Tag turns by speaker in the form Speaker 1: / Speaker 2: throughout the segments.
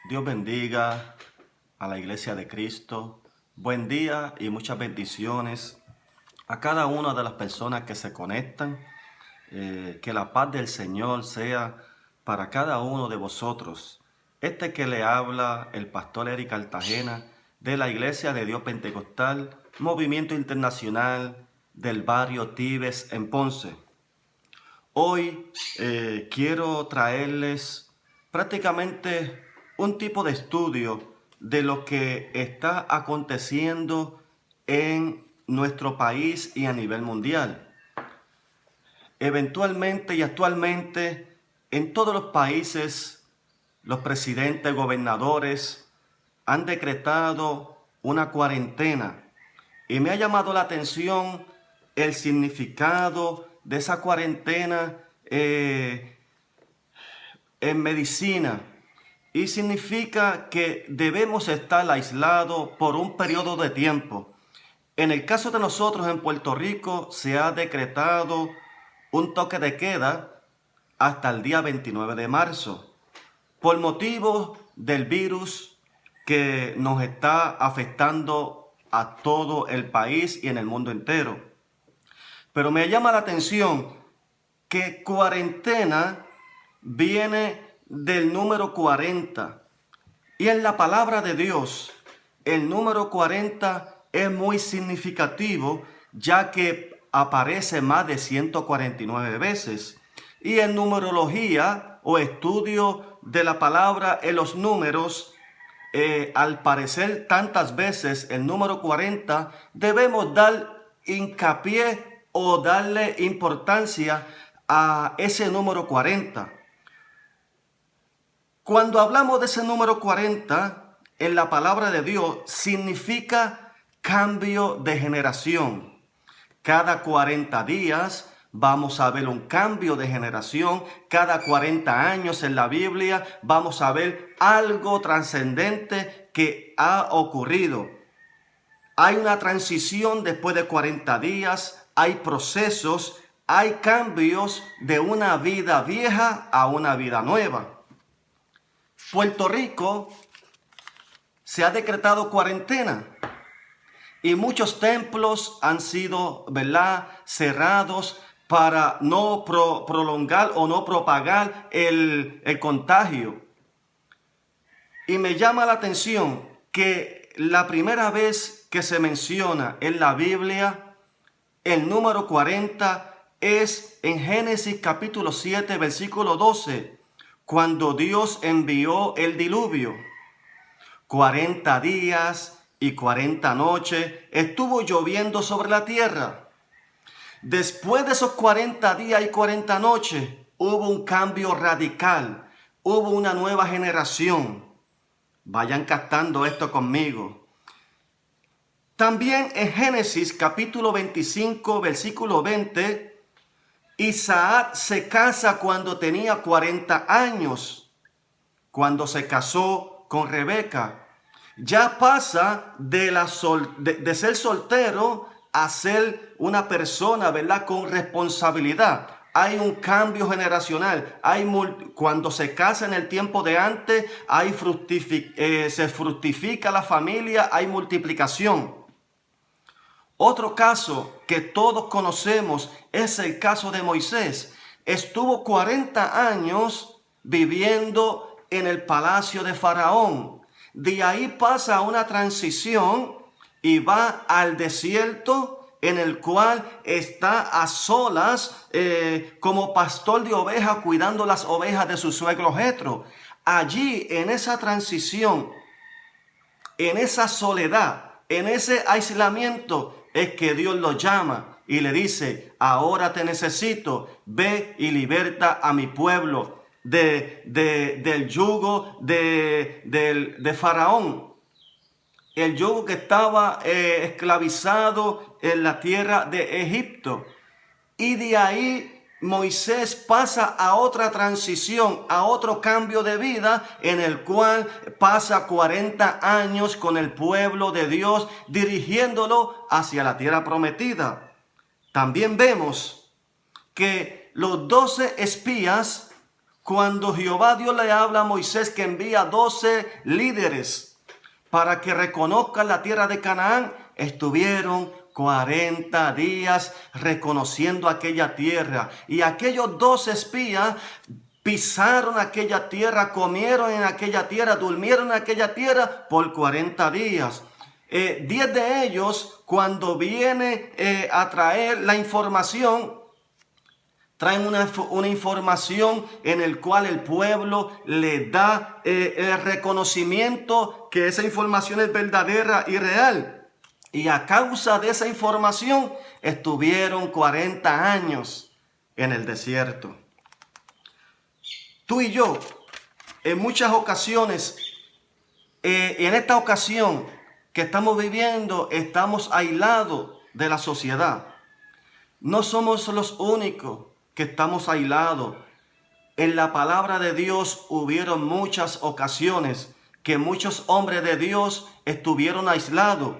Speaker 1: Dios bendiga a la Iglesia de Cristo. Buen día y muchas bendiciones a cada una de las personas que se conectan. Que la paz del Señor sea para cada uno de vosotros. Este que le habla el pastor Eric Cartagena de la Iglesia de Dios Pentecostal, Movimiento Internacional del barrio Tibes en Ponce. Hoy quiero traerles prácticamente un tipo de estudio de lo que está aconteciendo en nuestro país y a nivel mundial. Eventualmente y actualmente en todos los países, los presidentes, gobernadores han decretado una cuarentena y me ha llamado la atención el significado de esa cuarentena en medicina. Y significa que debemos estar aislados por un periodo de tiempo. En el caso de nosotros en Puerto Rico se ha decretado un toque de queda hasta el día 29 de marzo por motivo del virus que nos está afectando a todo el país y en el mundo entero. Pero me llama la atención que cuarentena viene del número 40. Y en la palabra de Dios, el número 40 es muy significativo, ya que aparece más de 149 veces. Y en numerología o estudio de la palabra en los números, al parecer tantas veces el número 40, debemos dar hincapié o darle importancia a ese número 40. Cuando hablamos de ese número 40, en la palabra de Dios, significa cambio de generación. Cada 40 días vamos a ver un cambio de generación. Cada 40 años en la Biblia vamos a ver algo trascendente que ha ocurrido. Hay una transición después de 40 días, hay procesos, hay cambios de una vida vieja a una vida nueva. Puerto Rico se ha decretado cuarentena y muchos templos han sido, cerrados para no prolongar o no propagar el contagio. Y me llama la atención que la primera vez que se menciona en la Biblia el número 40 es en Génesis capítulo 7, versículo 12. Cuando Dios envió el diluvio, 40 días y 40 noches estuvo lloviendo sobre la tierra. Después de esos 40 días y 40 noches, hubo un cambio radical, hubo una nueva generación. Vayan captando esto conmigo. También en Génesis capítulo 25, versículo 20, Isaac se casa cuando tenía 40 años, cuando se casó con Rebeca. Ya pasa de ser soltero a ser una persona, con responsabilidad. Hay un cambio generacional. Cuando se casa en el tiempo de antes, se fructifica la familia, hay multiplicación. Otro caso que todos conocemos es el caso de Moisés. Estuvo 40 años viviendo en el palacio de Faraón. De ahí pasa a una transición y va al desierto, en el cual está a solas como pastor de ovejas cuidando las ovejas de su suegro Jetro. Allí, en esa transición, en esa soledad, en ese aislamiento, es que Dios lo llama y le dice: ahora te necesito, ve y liberta a mi pueblo del yugo de Faraón. El yugo que estaba esclavizado en la tierra de Egipto. Y de ahí Moisés pasa a otra transición, a otro cambio de vida, en el cual pasa 40 años con el pueblo de Dios, dirigiéndolo hacia la tierra prometida. También vemos que los 12 espías, Cuando Jehová Dios le habla a Moisés que envía 12 líderes para que reconozcan la tierra de Canaán, estuvieron 40 días reconociendo aquella tierra. Y aquellos 12 espías pisaron aquella tierra, comieron en aquella tierra, durmieron en aquella tierra por 40 días. 10 de ellos, cuando viene a traer la información, traen una información en el cual el pueblo le da el reconocimiento que esa información es verdadera y real. Y a causa de esa información estuvieron 40 años en el desierto. Tú y yo, en muchas ocasiones, en esta ocasión que estamos viviendo, estamos aislados de la sociedad. No somos los únicos que estamos aislados. En la palabra de Dios hubieron muchas ocasiones que muchos hombres de Dios estuvieron aislados.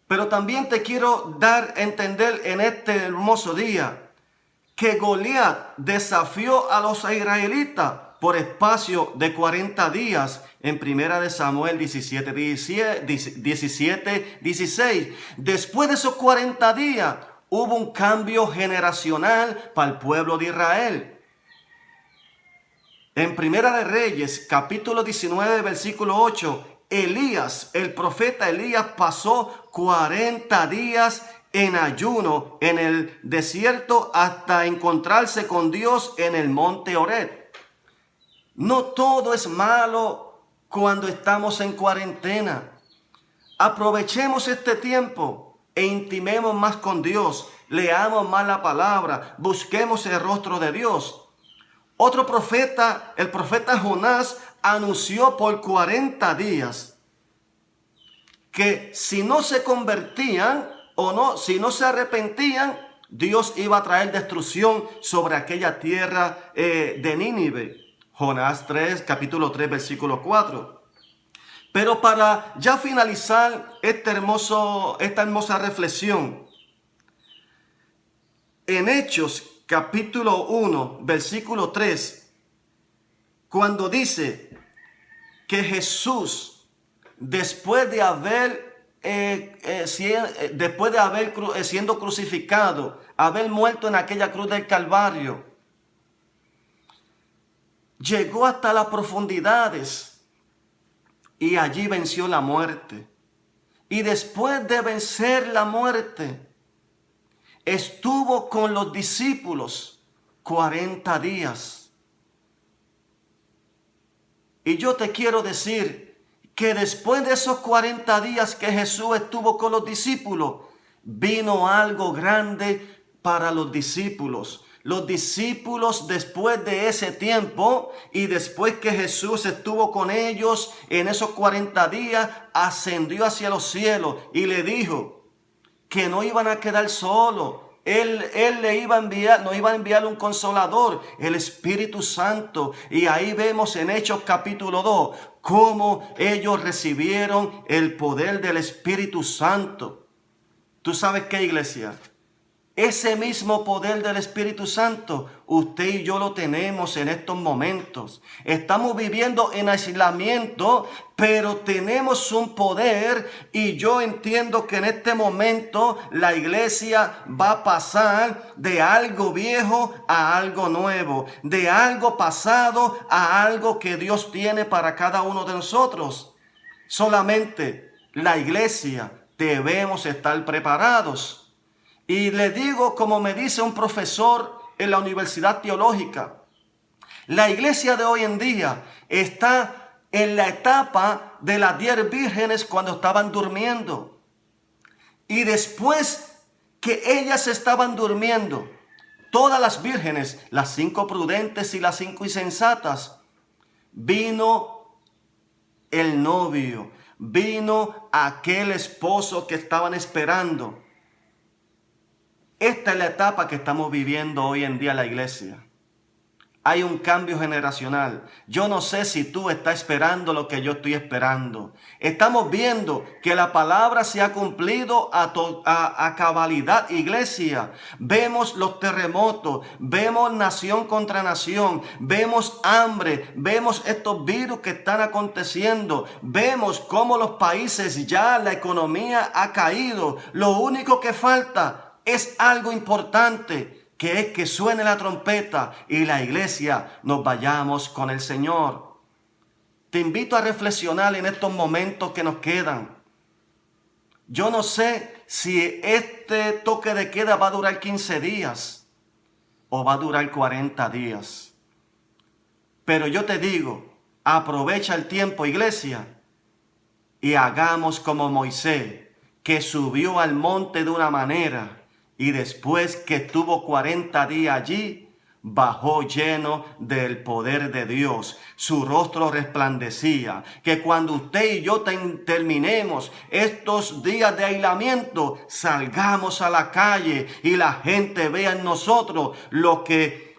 Speaker 1: Pero también te quiero dar a entender en este hermoso día que Goliat desafió a los israelitas por espacio de 40 días en 1 Samuel 17:16. Después de esos 40 días hubo un cambio generacional para el pueblo de Israel. En 1 de Reyes, capítulo 19, versículo 8, Elías, el profeta Elías, pasó 40 días en ayuno en el desierto hasta encontrarse con Dios en el monte Horeb. No todo es malo cuando estamos en cuarentena. Aprovechemos este tiempo e intimemos más con Dios. Leamos más la palabra. Busquemos el rostro de Dios. Otro profeta, el profeta Jonás, anunció por 40 días que si no se convertían si no se arrepentían, Dios iba a traer destrucción sobre aquella tierra de Nínive. Jonás 3, capítulo 3, versículo 4. Pero para ya finalizar esta hermosa reflexión, en Hechos capítulo 1, versículo 3, cuando dice que Jesús, después de haber siendo crucificado, haber muerto en aquella cruz del Calvario, llegó hasta las profundidades y allí venció la muerte. Y después de vencer la muerte, estuvo con los discípulos 40 días. Y yo te quiero decir que después de esos 40 días que Jesús estuvo con los discípulos, vino algo grande para los discípulos. Los discípulos, después de ese tiempo y después que Jesús estuvo con ellos en esos 40 días, ascendió hacia los cielos y le dijo que no iban a quedar solos. Él le iba a enviar, nos iba a enviar un consolador, el Espíritu Santo. Y ahí vemos en Hechos capítulo 2 cómo ellos recibieron el poder del Espíritu Santo. ¿Tú sabes qué, iglesia? Ese mismo poder del Espíritu Santo, usted y yo lo tenemos en estos momentos. Estamos viviendo en aislamiento, pero tenemos un poder y yo entiendo que en este momento la iglesia va a pasar de algo viejo a algo nuevo, de algo pasado a algo que Dios tiene para cada uno de nosotros. Solamente la iglesia debemos estar preparados. Y le digo, como me dice un profesor en la Universidad Teológica, la iglesia de hoy en día está en la etapa de las 10 vírgenes cuando estaban durmiendo. Y después que ellas estaban durmiendo, todas las vírgenes, las 5 prudentes y las 5 insensatas, vino el novio, vino aquel esposo que estaban esperando. Esta es la etapa que estamos viviendo hoy en día en la iglesia. Hay un cambio generacional. Yo no sé si tú estás esperando lo que yo estoy esperando. Estamos viendo que la palabra se ha cumplido a cabalidad, iglesia. Vemos los terremotos, vemos nación contra nación, vemos hambre, vemos estos virus que están aconteciendo, vemos cómo los países ya la economía ha caído. Lo único que falta es algo importante, que es que suene la trompeta y la iglesia nos vayamos con el Señor. Te invito a reflexionar en estos momentos que nos quedan. Yo no sé si este toque de queda va a durar 15 días o va a durar 40 días. Pero yo te digo, aprovecha el tiempo, iglesia, y hagamos como Moisés, que subió al monte de una manera, y después que estuvo 40 días allí, bajó lleno del poder de Dios. Su rostro resplandecía. Que cuando usted y yo terminemos estos días de aislamiento, salgamos a la calle y la gente vea en nosotros lo que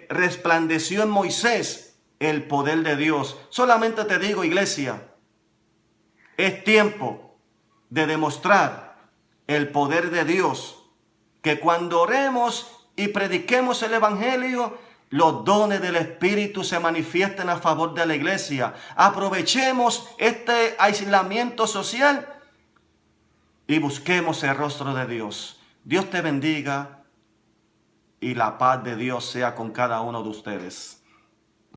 Speaker 1: resplandeció en Moisés, el poder de Dios. Solamente te digo, iglesia, es tiempo de demostrar el poder de Dios, que cuando oremos y prediquemos el evangelio, los dones del Espíritu se manifiesten a favor de la iglesia. Aprovechemos este aislamiento social y busquemos el rostro de Dios. Dios te bendiga y la paz de Dios sea con cada uno de ustedes.